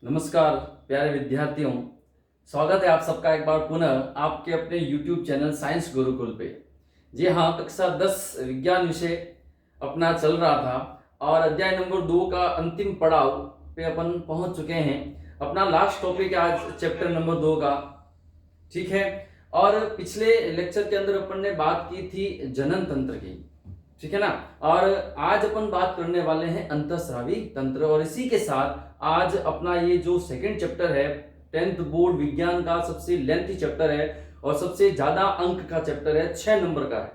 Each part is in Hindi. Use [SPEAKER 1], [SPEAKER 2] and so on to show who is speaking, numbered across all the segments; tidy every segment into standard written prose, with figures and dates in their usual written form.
[SPEAKER 1] नमस्कार प्यारे विद्यार्थियों, स्वागत है आप सबका एक बार पुनः आपके अपने YouTube चैनल साइंस गुरुकुल पे। जी हाँ, कक्षा 10 विज्ञान विषय अपना चल रहा था और अध्याय नंबर 2 का अंतिम पड़ाव पे अपन पहुंच चुके हैं। अपना लास्ट टॉपिक है आज चैप्टर नंबर 2 का, ठीक है। और पिछले लेक्चर के अंदर अपन ने बात की थी जनन तंत्र की, ठीक है ना। और आज अपन बात करने वाले हैं अंतःस्रावी तंत्र, और इसी के साथ आज अपना ये जो सेकंड चैप्टर है 10th बोर्ड विज्ञान का सबसे लेंथी चैप्टर है और सबसे ज्यादा अंक का चैप्टर है, 6 नंबर का है,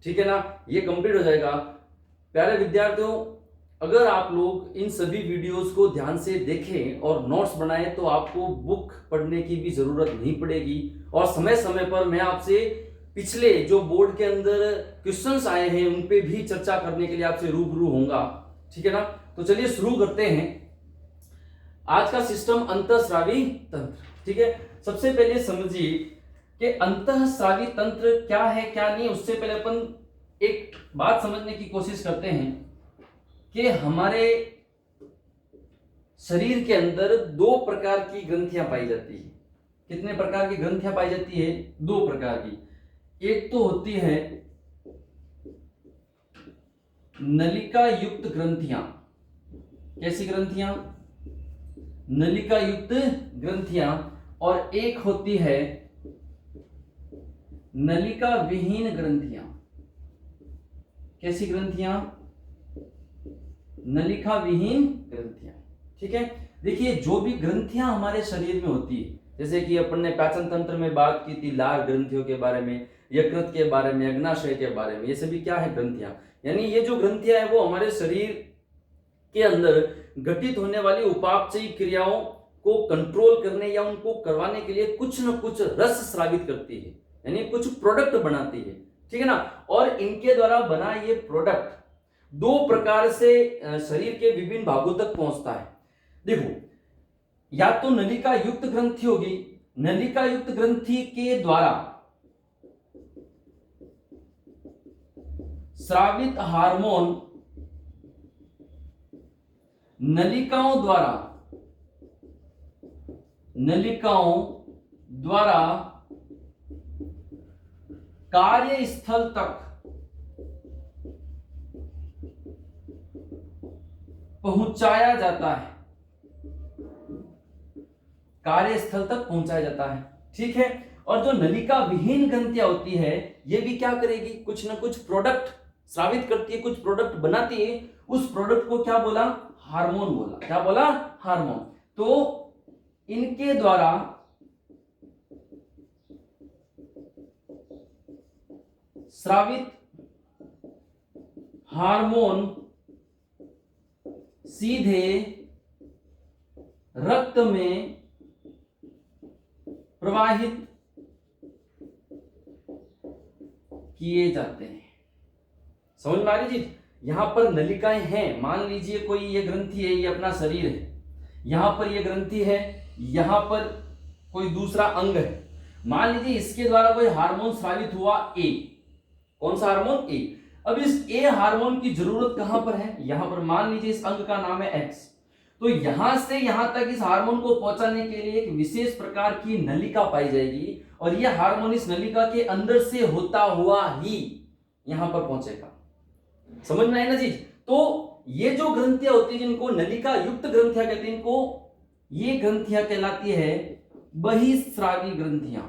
[SPEAKER 1] ठीक है ना। ये कंप्लीट हो जाएगा। प्यारे विद्यार्थियों, अगर आप लोग इन सभी वीडियोस को ध्यान से देखें और नोट्स बनाएं तो आपको बुक पढ़ने की भी जरूरत नहीं पड़ेगी, और समय समय पर मैं आपसे पिछले जो बोर्ड के अंदर क्वेश्चंस आए हैं उन पे भी चर्चा करने के लिए आपसे रूबरू होऊंगा, ठीक है ना। तो चलिए शुरू करते हैं आज का सिस्टम अंतःस्रावी तंत्र, ठीक है। सबसे पहले समझिए कि अंतःस्रावी तंत्र क्या है क्या नहीं। उससे पहले अपन एक बात समझने की कोशिश करते हैं कि हमारे शरीर के अंदर 2 प्रकार की ग्रंथियां पाई जाती है। कितने प्रकार की ग्रंथियां पाई जाती है? 2 प्रकार की। एक तो होती है नलिका युक्त ग्रंथियां। कैसी ग्रंथियां? नलिका युक्त ग्रंथियां। और एक होती है नलिका विहीन ग्रंथियां। कैसी ग्रंथियां? नलिका विहीन ग्रंथियां, ठीक है। देखिए, जो भी ग्रंथियां हमारे शरीर में होती है, जैसे कि अपन ने पाचन तंत्र में बात की थी लार ग्रंथियों के बारे में, यकृत के बारे में, अग्नाशय के बारे में, ये सभी क्या है? ग्रंथियां। यानी ये जो ग्रंथियां है वो हमारे शरीर के अंदर घटित होने वाली उपापचयी क्रियाओं को कंट्रोल करने या उनको करवाने के लिए कुछ न कुछ रस स्रावित करती है, यानी कुछ प्रोडक्ट बनाती है, ठीक है ना। और इनके द्वारा बना ये प्रोडक्ट 2 प्रकार से शरीर के विभिन्न भागों तक पहुंचता है। देखो, या तो नलिका युक्त ग्रंथि होगी। नलिका युक्त ग्रंथि के द्वारा स्रावित हार्मोन नलिकाओं द्वारा कार्यस्थल तक पहुंचाया जाता है। कार्यस्थल तक पहुंचाया जाता है, ठीक है। और जो नलिका विहीन ग्रंथियां होती है ये भी क्या करेगी? कुछ ना कुछ प्रोडक्ट स्रावित करती है, कुछ प्रोडक्ट बनाती है। उस प्रोडक्ट को क्या बोला? हार्मोन बोला। क्या बोला? हार्मोन। तो इनके द्वारा स्रावित हार्मोन सीधे रक्त में प्रवाहित किए जाते हैं। समझ में आ रही चीज? यहां पर नलिकाएं हैं। मान लीजिए कोई ये ग्रंथि है, ये अपना शरीर है, यहां पर ये ग्रंथि है, यहां पर कोई दूसरा अंग है। मान लीजिए इसके द्वारा कोई हार्मोन स्रावित हुआ, ए। कौन सा हार्मोन? ए। अब इस ए हार्मोन की जरूरत कहां पर है? यहां पर। मान लीजिए इस अंग का नाम है एक्स, तो यहां से यहां तक इस हार्मोन को पहुंचाने के लिए एक विशेष प्रकार की नलिका पाई जाएगी, और यह हार्मोन इस नलिका के अंदर से होता हुआ ही यहां पर पहुंचेगा। समझ में आई ना चीज? तो ये जो ग्रंथियां होती है जिनको नलिका युक्त ग्रंथियां कहते हैं, इनको ये ग्रंथियां कहलाती है बहिस्रावी ग्रंथियां।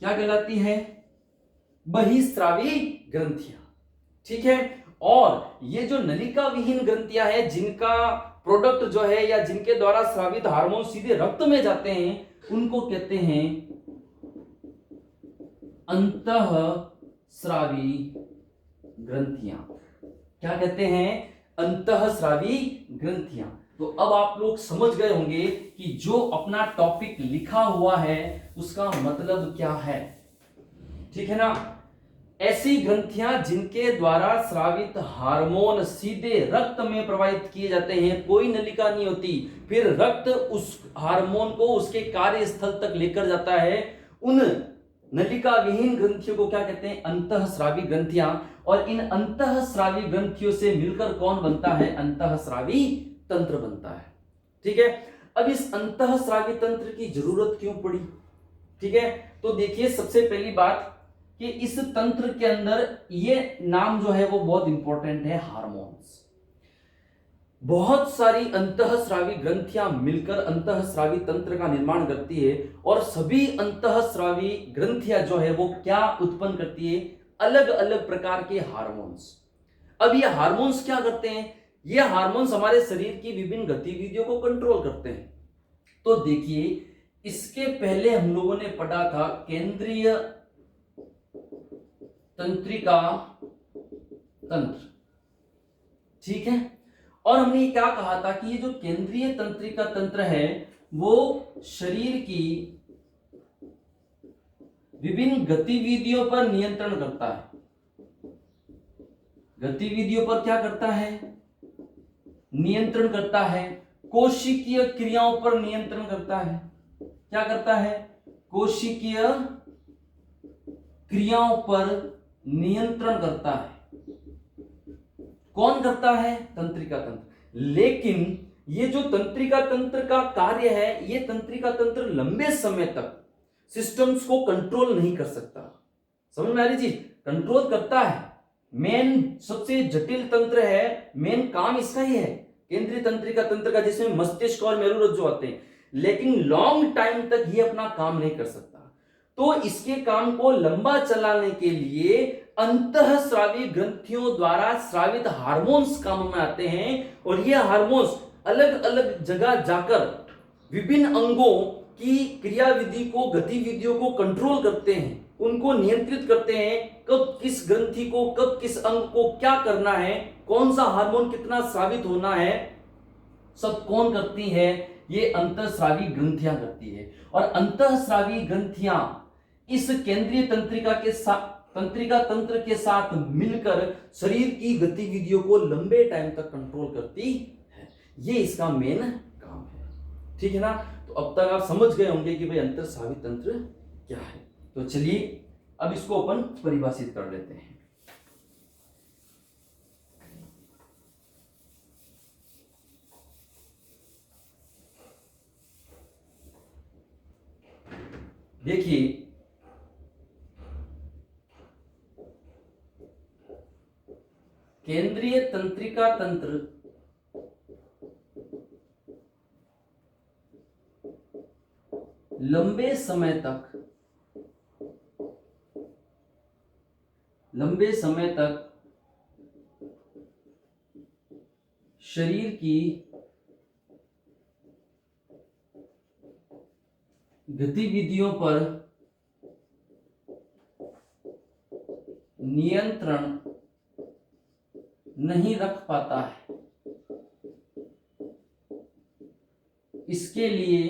[SPEAKER 1] क्या कहलाती है? बहिस्रावी ग्रंथियां, ठीक है। और ये जो नलिका विहीन ग्रंथियां हैं जिनका प्रोडक्ट जो है या जिनके द्वारा स्रावित हार्मोन सीधे रक्त में जाते हैं, उनको कहते हैं अंतःस्रावी ग्रंथियां। क्या कहते हैं? अंतःस्रावी ग्रंथियां। तो अब आप लोग समझ गए होंगे कि जो अपना टॉपिक लिखा हुआ है उसका मतलब क्या है, ठीक है ना। ऐसी ग्रंथियां जिनके द्वारा स्रावित हार्मोन सीधे रक्त में प्रवाहित किए जाते हैं, कोई नलिका नहीं होती, फिर रक्त उस हार्मोन को उसके कार्यस्थल तक लेकर जाता है। उन नलिका विहीन ग्रंथियों को क्या कहते हैं? अंतःस्रावी ग्रंथियां। और इन अंतःस्रावी ग्रंथियों से मिलकर कौन बनता है? अंतःस्रावी तंत्र बनता है। ठीक है, अब इस अंतःस्रावी तंत्र की जरूरत क्यों पड़ी? ठीक है, तो देखिए सबसे पहली बात कि इस तंत्र के अंदर ये नाम जो है वो बहुत इंपॉर्टेंट है, हार्मोन्स। बहुत सारी अंतःस्रावी ग्रंथियां मिलकर अंतःस्रावी तंत्र का निर्माण करती है और सभी अंतःस्रावी ग्रंथियां जो है वो क्या उत्पन्न करती है? अलग अलग प्रकार के हार्मोन्स। अब ये हार्मोन्स क्या करते हैं? ये हार्मोन्स हमारे शरीर की विभिन्न गतिविधियों को कंट्रोल करते हैं। तो देखिए, इसके पहले हम लोगों ने पढ़ा था केंद्रीय तंत्रिका तंत्र। ठीक है, और हमने क्या कहा था कि ये जो केंद्रीय तंत्रिका तंत्र है वो शरीर की विभिन्न गतिविधियों पर नियंत्रण करता है। गतिविधियों पर क्या करता है? नियंत्रण करता है। कोशिकीय क्रियाओं पर नियंत्रण करता है। क्या करता है? कोशिकीय क्रियाओं पर नियंत्रण करता है। कौन करता है? तंत्रिका तंत्र। लेकिन ये जो तंत्रिका तंत्र का कार्य है, ये तंत्रिका तंत्र लंबे समय तक सिस्टम्स को कंट्रोल नहीं कर सकता। समझ में आ रही चीज? कंट्रोल करता है, मेन सबसे जटिल तंत्र है, मेन काम इसका ही है केंद्रीय तंत्रिका तंत्र का, जिसमें मस्तिष्क और मेरुरज्जु आते हैं, लेकिन लॉन्ग टाइम तक ये अपना काम नहीं कर सकता। तो इसके काम को लंबा चलाने के लिए अंतःस्रावी ग्रंथियों द्वारा स्रावित हार्मोन्स काम में आते हैं और ये हार्मोन्स अलग अलग जगह जाकर विभिन्न अंगों की क्रियाविधि को, गतिविधियों को कंट्रोल करते हैं, उनको नियंत्रित करते हैं। कब किस ग्रंथि को, कब किस अंग को क्या करना है, कौन सा हार्मोन कितना स्रावित होना है, सब कौन करती है? ये अंतःस्रावी ग्रंथियां करती है। और अंतःस्रावी ग्रंथियां इस केंद्रीय तंत्रिका तंत्र के साथ मिलकर शरीर की गतिविधियों को लंबे टाइम तक कंट्रोल करती है। ये इसका मेन काम है। ठीक है ना? तो अब तक आप समझ गए होंगे कि भाई अंतःस्रावी तंत्र क्या है। तो चलिए अब इसको अपन परिभाषित कर लेते हैं। देखिए, केंद्रीय तंत्रिका तंत्र लंबे समय तक शरीर की गतिविधियों पर नियंत्रण नहीं रख पाता है। इसके लिए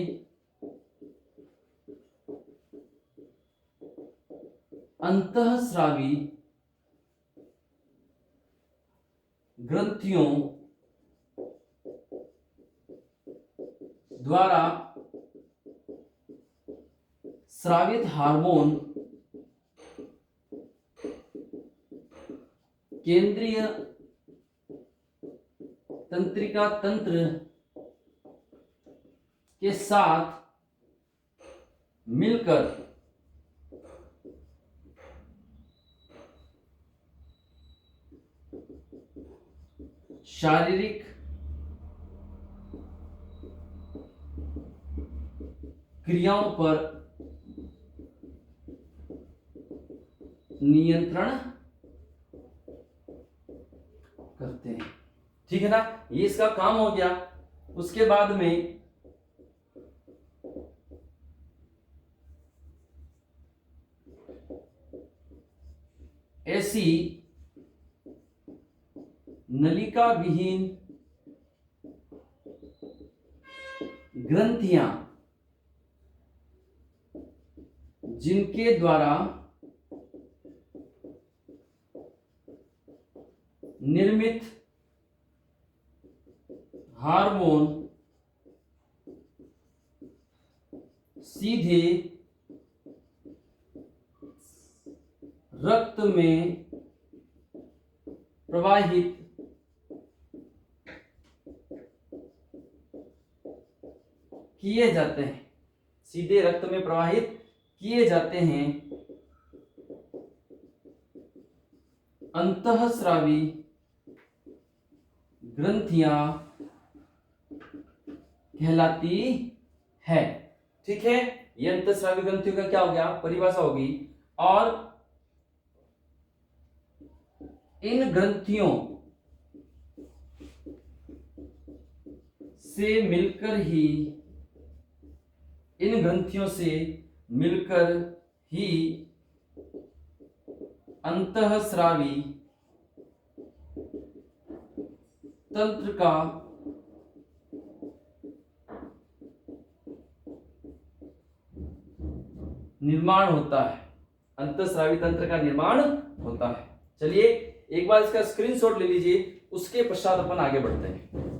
[SPEAKER 1] अंतःस्रावी ग्रंथियों द्वारा स्रावित हार्मोन केंद्रीय तंत्रिका तंत्र के साथ मिलकर शारीरिक क्रियाओं पर नियंत्रण करते हैं। ठीक है ना? ये इसका काम हो गया। उसके बाद में ऐसी नलिका विहीन ग्रंथियां जिनके द्वारा निर्मित हार्मोन सीधे रक्त में प्रवाहित किए जाते हैं, सीधे रक्त में प्रवाहित किए जाते हैं अंतःस्रावी ग्रंथियां कहलाती है। ठीक है, ये अंतःस्रावी ग्रंथियों का क्या हो गया, परिभाषा होगी। और इन ग्रंथियों से मिलकर ही अंतःस्रावी तंत्र का निर्माण होता है, अंतःस्रावी तंत्र का निर्माण होता है। चलिए एक बार इसका स्क्रीनशॉट ले लीजिए, उसके पश्चात अपन आगे बढ़ते हैं।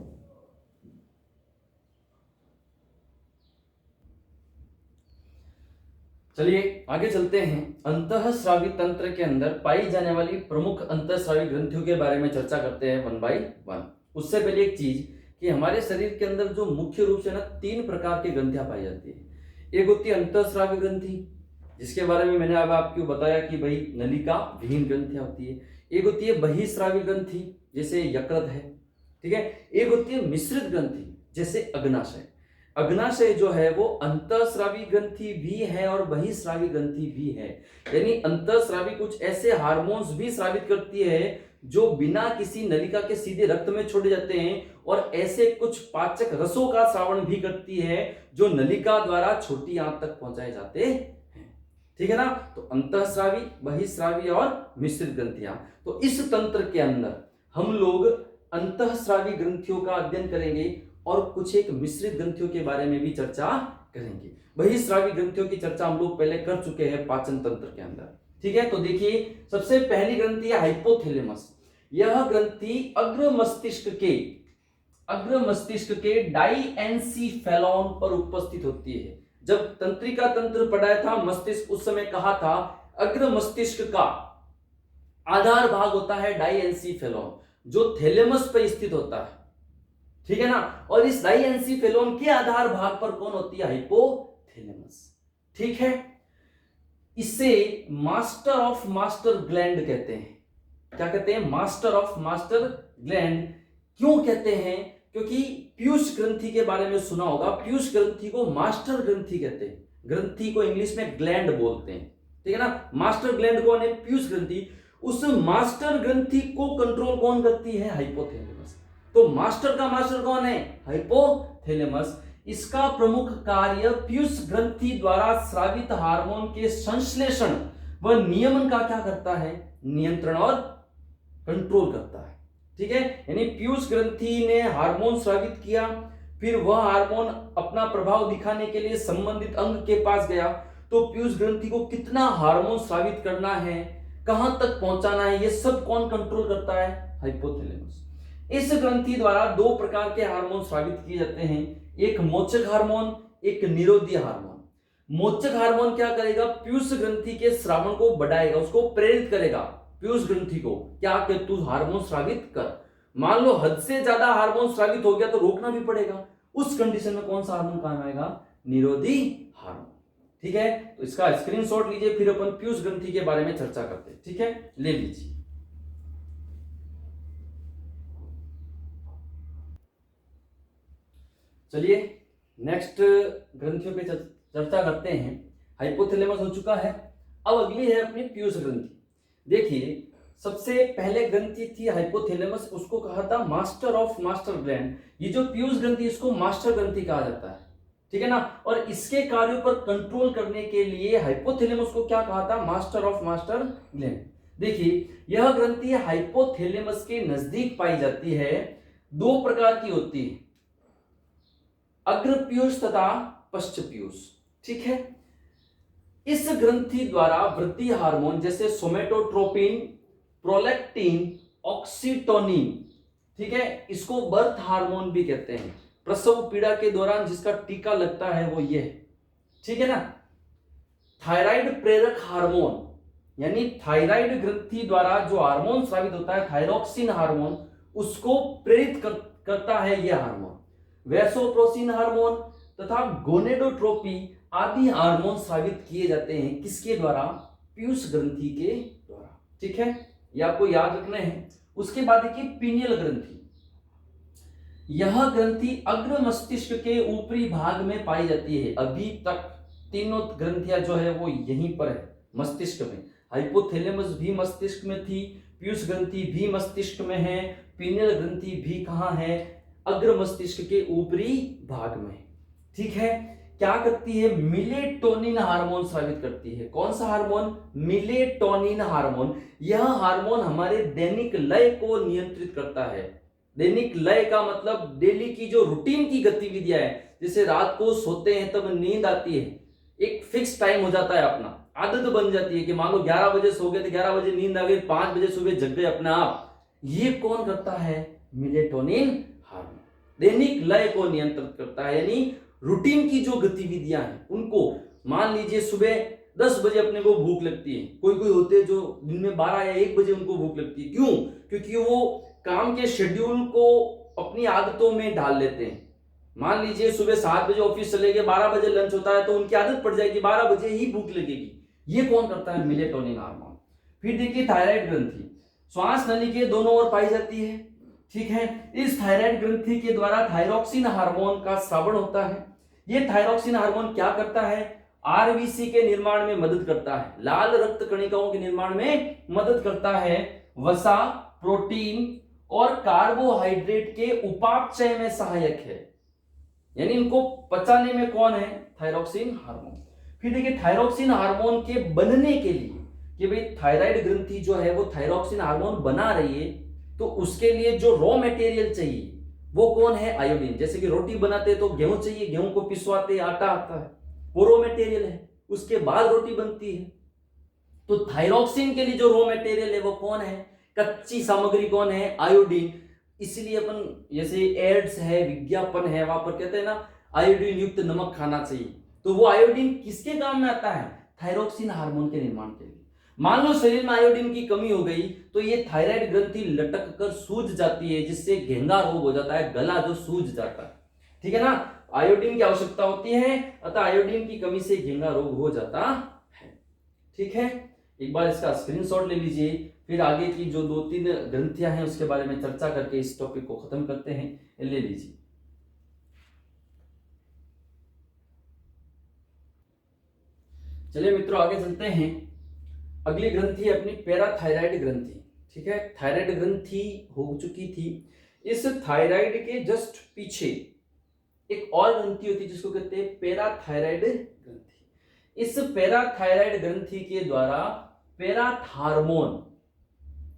[SPEAKER 1] चलिए आगे चलते हैं। अंतःस्रावी तंत्र के अंदर पाई जाने वाली प्रमुख अंतःस्रावी ग्रंथियों के बारे में चर्चा करते हैं वन बाय वन। उससे पहले एक चीज कि हमारे शरीर के अंदर जो मुख्य रूप से ना 3 प्रकार की ग्रंथियां पाई जाती है। एक होती है अंतःस्रावी ग्रंथि, जिसके बारे में मैंने अब आपको बताया कि भाई नलिका विहीन ग्रंथियां होती है। एक होती है बहिस्रावी ग्रंथि, जैसे यकृत है। ठीक है, एक होती है मिश्रित ग्रंथि, जैसे अग्नाशय। अग्नाशय जो है वो अंतःस्रावी ग्रंथि भी है और बहिस्रावी ग्रंथि भी है। यानी अंतःस्रावी कुछ ऐसे हार्मोन्स भी स्रावित करती है जो बिना किसी नलिका के सीधे रक्त में छोड़े जाते हैं, और ऐसे कुछ पाचक रसों का श्रावण भी करती है जो नलिका द्वारा छोटी आंत तक पहुंचाए जाते हैं। ठीक है ना, तो अंतःस्रावी, बहिस्रावी और मिश्रित ग्रंथियां। तो इस तंत्र के अंदर हम लोग अंतःस्रावी ग्रंथियों का अध्ययन करेंगे और कुछ एक मिश्रित ग्रंथियों के बारे में भी चर्चा करेंगे। बहिस्रावी ग्रंथियों की चर्चा हम लोग पहले कर चुके हैं पाचन तंत्र के अंदर। ठीक है, तो देखिए सबसे पहली ग्रंथि है हाइपोथैलेमस। यह ग्रंथि अग्र मस्तिष्क के डाइएन्सीफेलॉन पर उपस्थित होती है। जब तंत्रिका तंत्र पढ़ाया था मस्तिष्क, उस समय कहा था अग्र मस्तिष्क का आधार भाग होता है डाइएन्सीफेलॉन, जो थैलेमस पर स्थित होता है। ठीक है ना, और इस डाइएन्सीफेलॉन के आधार भाग पर कौन होती है, हाइपोथैलेमस। ठीक है, इसे मास्टर ऑफ मास्टर ग्लैंड कहते हैं। क्या कहते हैं, मास्टर ऑफ मास्टर ग्लैंड। क्यों कहते हैं, क्योंकि पीयूष ग्रंथि के बारे में सुना होगा, पीयूष ग्रंथि को मास्टर ग्रंथि कहते हैं। ग्रंथि को इंग्लिश में ग्लैंड बोलते हैं। ठीक है ना, मास्टर ग्लैंड कौन है, पीयूष ग्रंथि। उस मास्टर ग्रंथि को कंट्रोल कौन करती है, हाइपोथैलेमस। तो मास्टर का मास्टर कौन है, हाइपोथैलेमस। इसका प्रमुख कार्य पीयूष ग्रंथि द्वारा स्रावित हार्मोन के संश्लेषण व नियमन का क्या करता है, नियंत्रण और कंट्रोल करता है। ठीक है, यानी पीयूष ग्रंथि ने हार्मोन स्रावित किया, फिर वह हार्मोन अपना प्रभाव दिखाने के लिए संबंधित अंग के पास गया, तो पीयूष ग्रंथि को कितना हार्मोन स्रावित करना है, कहां तक पहुंचाना है, ये सब कौन कंट्रोल करता है, हाइपोथैलेमस। इस ग्रंथि द्वारा 2 प्रकार के हार्मोन स्रावित किए जाते हैं, एक मोचक हार्मोन, एक निरोधी हार्मोन। मोचक हार्मोन क्या करेगा, पीयूष ग्रंथि के स्रावण को बढ़ाएगा, उसको प्रेरित करेगा पीयूष ग्रंथि को, क्या कि तू हार्मोन स्रावित कर। मान लो हद से ज्यादा हार्मोन स्रावित हो गया तो रोकना भी पड़ेगा। उस कंडीशन में कौन सा हार्मोन काम आएगा, निरोधी हार्मोन। ठीक है, तो इसका स्क्रीनशॉट लीजिए, फिर अपन पीयूष ग्रंथि के बारे में चर्चा करते हैं। ठीक है, ले लीजिए। चलिए नेक्स्ट ग्रंथियों पे चर्चा करते हैं। हाइपोथैलेमस हो चुका है, अब अगली है अपनी पीयूष ग्रंथि। देखिए सबसे पहले ग्रंथि थी हाइपोथैलेमस, उसको कहा था मास्टर ऑफ मास्टर ग्लैंड। ये जो पीयूष ग्रंथि, इसको मास्टर ग्रंथि कहा जाता है। ठीक है ना, और इसके कार्यों पर कंट्रोल करने के लिए हाइपोथैलेमस को क्या कहा था, मास्टर ऑफ मास्टर ग्लैंड। देखिए यह ग्रंथि हाइपोथैलेमस के नजदीक पाई जाती है, 2 प्रकार की होती है, अग्र पीयूष तथा पश्च पीयूष। ठीक है, इस ग्रंथि द्वारा वृद्धि हार्मोन जैसे सोमेटोट्रोपिन, प्रोलैक्टिन, ऑक्सीटोनिन, ठीक है, इसको बर्थ हार्मोन भी कहते हैं। प्रसव पीड़ा के दौरान जिसका टीका लगता है वो ये है। ठीक है ना, थायराइड प्रेरक हार्मोन, यानी थायराइड ग्रंथि द्वारा जो हार्मोन स्रावित होता है थायरोक्सिन हार्मोन, उसको प्रेरित करता है यह हार्मोन। वैसोप्रोसिन हार्मोन तथा गोनेडोट्रोपी आदि हार्मोन स्रावित किए जाते हैं किसके द्वारा? पीयूष ग्रंथि के द्वारा। ठीक है, ये आपको याद रखना है। उसके बाद देखिए पीनियल ग्रंथि। यह ग्रंथि अग्र मस्तिष्क के ऊपरी भाग में पाई जाती है। अभी तक तीनों ग्रंथियां जो है वो यहीं पर है मस्तिष्क में। हाइपोथैलेमस भी मस्तिष्क में थी, पीयूष ग्रंथि भी मस्तिष्क में है, पीनियल ग्रंथि भी कहां है? अग्र मस्तिष्क के ऊपरी भाग में। ठीक है, क्या करती है? मिलेटोनिन हार्मोन स्रावित करती है। कौन सा हार्मोन? Melatonin hormone. यह हार्मोन हमारे दैनिक लय को नियंत्रित करता है। दैनिक लय का मतलब डेली की जो रूटीन की गतिविधियां है, जैसे रात को सोते हैं तब नींद आती है, एक फिक्स टाइम हो जाता है, अपना आदत बन जाती है कि मान लो 11 बजे सो गए तो 11 बजे नींद आ गई, 5 बजे सुबह जग गए अपने आप। ये कौन करता है? मिलेटोनिन हार्मोन दैनिक लय को नियंत्रित करता है, यानी रूटीन की जो गतिविधियां हैं उनको। मान लीजिए सुबह 10 बजे अपने को भूख लगती है, कोई कोई होते हैं जो दिन में 12 या 1 बजे उनको भूख लगती है। क्यों? क्योंकि वो काम के शेड्यूल को अपनी आदतों में डाल लेते हैं। मान लीजिए सुबह 7 बजे ऑफिस चले गए, 12 बजे लंच होता है, तो उनकी आदत पड़ जाएगी 12 बजे ही भूख लगेगी। ये कौन करता है? Melatonin hormone. फिर देखिए थायराइड ग्रंथि श्वास नली के दोनों ओर पाई जाती है। ठीक है, इस थायराइड ग्रंथि के द्वारा थायरोक्सिन हार्मोन का स्रावण होता है। ये थायरोक्सिन हार्मोन क्या करता है? आरबीसी के निर्माण में मदद करता है, लाल रक्त कणिकाओं के निर्माण में मदद करता है, वसा, प्रोटीन और कार्बोहाइड्रेट के उपापचय में सहायक है, यानी इनको पचाने में कौन है? Thyroxine hormone. फिर देखिए थायरोक्सिन हार्मोन के बनने के लिए कि भाई थायराइड ग्रंथि जो है वो थायरोक्सिन हार्मोन बना रही है, तो उसके लिए जो रॉ मटेरियल चाहिए वो कौन है? आयोडीन। जैसे कि रोटी बनाते हैं तो गेहूं चाहिए, गेहूं को पिसवाते आटा आता है, वो रॉ मटेरियल है, उसके बाद रोटी बनती है। तो थायरोक्सिन के लिए जो रॉ मटेरियल है वो कौन है? कच्ची सामग्री कौन है? आयोडीन। इसलिए अपन जैसे एड्स है, विज्ञापन है, वहां पर कहते हैं ना आयोडीन युक्त नमक खाना चाहिए, तो वो आयोडीन किसके काम में आता है? थायरोक्सिन हार्मोन के निर्माण के लिए। मान लो शरीर में आयोडीन की कमी हो गई तो ये थायराइड ग्रंथि लटक कर सूज जाती है, जिससे घेंगा रोग हो जाता है, गला जो सूज जाता है। ठीक है ना, आयोडीन की आवश्यकता होती है, अतः आयोडीन की कमी से घेंगा रोग हो जाता है। ठीक है, एक बार इसका स्क्रीनशॉट ले लीजिए, फिर आगे की जो 2-3 ग्रंथियां हैं उसके बारे में चर्चा करके इस टॉपिक को खत्म करते हैं। ले लीजिए। चलिए मित्रों आगे चलते हैं। अगली ग्रंथि है अपनी पैराथायराइड ग्रंथि। ठीक है, थायराइड ग्रंथि हो चुकी थी। इस थायराइड के जस्ट पीछे एक और ग्रंथि होती है जिसको कहते हैं पैराथायराइड ग्रंथि। इस पैराथायराइड ग्रंथि के द्वारा पैराथार्मोन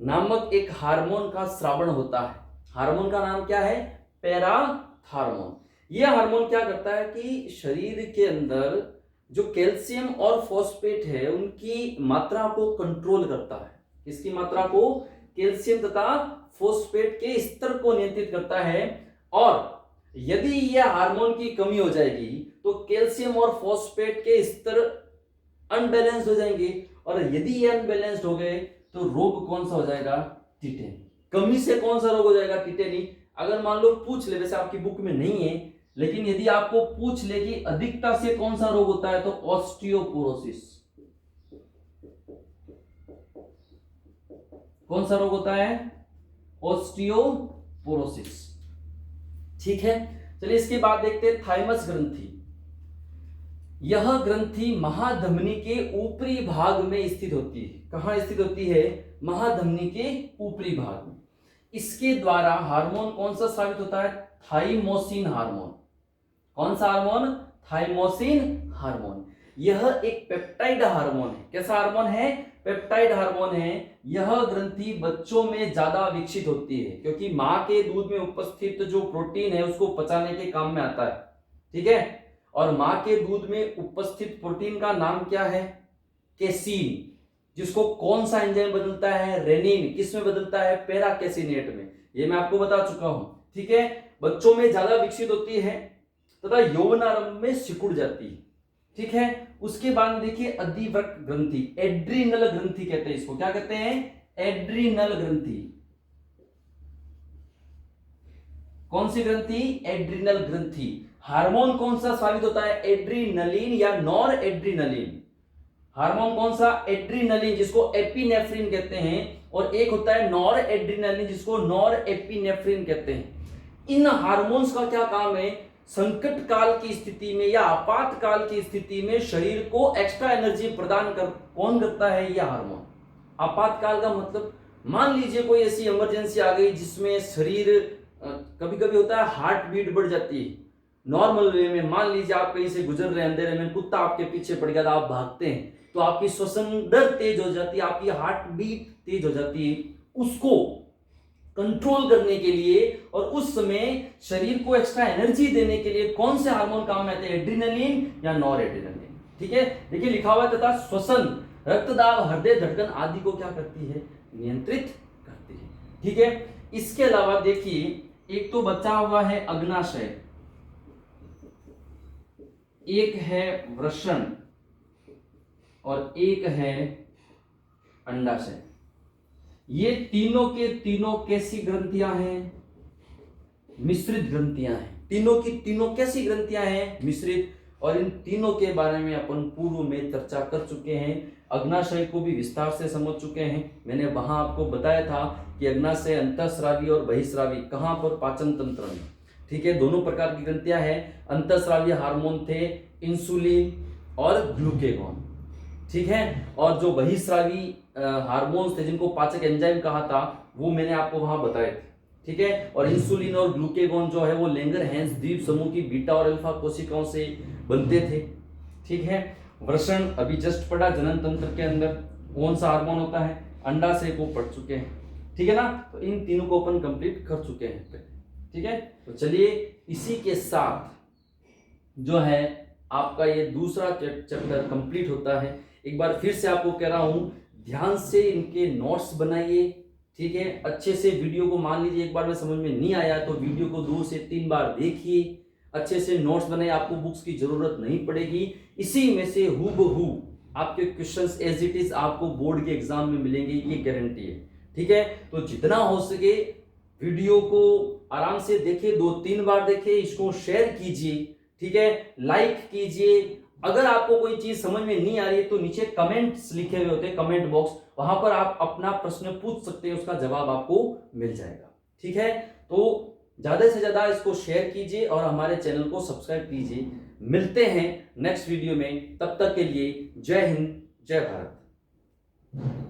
[SPEAKER 1] नामक एक हार्मोन का स्रावण होता है। हार्मोन का नाम क्या है? पैराथार्मोन। यह हार्मोन क्या करता है कि शरीर के अंदर जो कैल्शियम और फॉस्फेट है उनकी मात्रा को कंट्रोल करता है। इसकी मात्रा को, कैल्शियम तथा फॉस्फेट के स्तर को नियंत्रित करता है। और यदि यह हार्मोन की कमी हो जाएगी तो कैल्शियम और फॉस्फेट के स्तर अनबैलेंस हो जाएंगे, और यदि ये अनबैलेंस्ड हो गए तो रोग कौन सा हो जाएगा? टिटेनी। कमी से कौन सा रोग हो जाएगा? टिटेनी। अगर मान लो पूछ ले, वैसे आपकी बुक में नहीं है, लेकिन यदि आपको पूछ ले कि अधिकता से कौन सा रोग होता है, तो ऑस्टियोपोरोसिस। कौन सा रोग होता है? ऑस्टियोपोरोसिस। ठीक है, चलिए इसके बाद देखते हैं थाइमस ग्रंथि। यह ग्रंथि महाधमनी के ऊपरी भाग में स्थित होती है। कहां स्थित होती है? महाधमनी के ऊपरी भाग में। इसके द्वारा हार्मोन कौन सा स्रावित होता है? Thymosin hormone. कौन सा हार्मोन? Thymosin hormone. यह एक पेप्टाइड हार्मोन है। कैसा हार्मोन है? पेप्टाइड हार्मोन है। यह ग्रंथि बच्चों में ज्यादा विकसित होती है क्योंकि मां के दूध में उपस्थित जो प्रोटीन है उसको पचाने के काम में आता है। ठीक है, और मां के दूध में उपस्थित प्रोटीन का नाम क्या है? केसीन, जिसको कौन सा एंजाइम बदलता है? रेनिन। किस में बदलता है? पैराकेसिनेट में। ये मैं आपको बता चुका हूं। ठीक है, बच्चों में ज्यादा विकसित होती है तथा यौवनारंभ में सिकुड़ जाती है। ठीक है, उसके बाद में देखिए अधिवृक्क ग्रंथि, एड्रीनल ग्रंथि कहते हैं इसको, क्या कहते हैं, एड्रीनल ग्रंथि। कौन सी ग्रंथि, एड्रीनल ग्रंथि। हार्मोन कौन सा स्रावित होता है, एड्रीनलिन या नॉर एड्रीनलिन। हार्मोन कौन सा, एड्रीनलिन जिसको एपिनेफ्रिन कहते हैं, और एक होता है नॉर एड्रीनलिन जिसको नॉर एपिनेफ्रिन कहते हैं। इन हार्मोन्स का क्या काम है, संकट काल की स्थिति में या आपातकाल की स्थिति में शरीर को एक्स्ट्रा एनर्जी प्रदान कौन करता है, यह हार्मोन। आपातकाल का मतलब मान लीजिए कोई ऐसी इमरजेंसी आ गई जिसमें शरीर, कभी कभी होता है हार्ट बीट बढ़ जाती है नॉर्मल वे में, मान लीजिए आप कहीं से गुजर रहे हैं अंधेरे में, कुत्ता आपके पीछे पड़ गया था, आप भागते हैं तो आपकी श्वसन दर तेज हो जाती है, आपकी हार्ट बीट तेज हो जाती है। उसको कंट्रोल करने के लिए और उस समय शरीर को एक्स्ट्रा एनर्जी देने के लिए कौन से हार्मोन काम आते हैं, एड्रीनलिन या नॉर एड्रीनलिन। ठीक है, देखिए लिखा हुआ है, तथा श्वसन, रक्तदाब, हृदय धड़कन आदि को क्या करती है, नियंत्रित करती है। ठीक है, इसके अलावा देखिए एक तो बचा हुआ है अग्नाशय, एक है वृषण और एक है अंडाशय। ये तीनों के तीनों कैसी ग्रंथियां हैं, मिश्रित ग्रंथियां हैं। तीनों की तीनों कैसी ग्रंथियां हैं, मिश्रित। और इन तीनों के बारे में अपन पूर्व में चर्चा कर चुके हैं, अग्नाशय को भी विस्तार से समझ चुके हैं। मैंने वहां आपको बताया था कि अग्नाशय अंतःस्रावी और बहिःस्रावी, कहां पर, पाचन तंत्र में। ठीक है, दोनों प्रकार की ग्रंथियां हैं। अंतःस्रावी हार्मोन थे इंसुलिन और ग्लूकेगॉन। ठीक है, और जो बहिःस्रावी हार्मोन्स थे जिनको पाचक एंजाइम कहा था, वो मैंने आपको वहां बताए थे। ठीक है, और इंसुलिन और ग्लूकेगॉन जो है वो लैंगरहैंस द्वीप समूह की बीटा और अल्फा कोशिकाओं से बनते थे। ठीक है, वृषण अभी जस्ट पढ़ा, जनन तंत्र के अंदर कौन सा हार्मोन होता है, अंडाशय को पढ़ चुके हैं। ठीक है ना, तो इन तीनों को अपन कंप्लीट कर चुके हैं। ठीक है, तो चलिए इसी के साथ जो है आपका ये दूसरा चैप्टर कंप्लीट होता है। एक बार फिर से आपको कह रहा हूं, ध्यान से इनके नोट्स बनाइए। ठीक है, अच्छे से वीडियो को, मान लीजिए एक बार में समझ में नहीं आया तो वीडियो को 2 से 3 बार देखिए, अच्छे से नोट्स बनाइए, आपको बुक्स की जरूरत नहीं पड़ेगी। इसी में से हूबहू आपके क्वेश्चंस एज इट इज आपको बोर्ड के एग्जाम में मिलेंगे, ये गारंटी है। ठीक है, तो जितना हो सके वीडियो को आराम से देखिए, 2-3 बार देखिए, इसको शेयर कीजिए। ठीक है, लाइक कीजिए। अगर आपको कोई चीज समझ में नहीं आ रही है तो नीचे कमेंट्स लिखे हुए होते हैं, कमेंट बॉक्स, वहां पर आप अपना प्रश्न पूछ सकते हैं, उसका जवाब आपको मिल जाएगा। ठीक है, तो ज्यादा से ज्यादा इसको शेयर कीजिए और हमारे चैनल को सब्सक्राइब कीजिए। मिलते हैं नेक्स्ट वीडियो में, तब तक के लिए जय हिंद, जय भारत।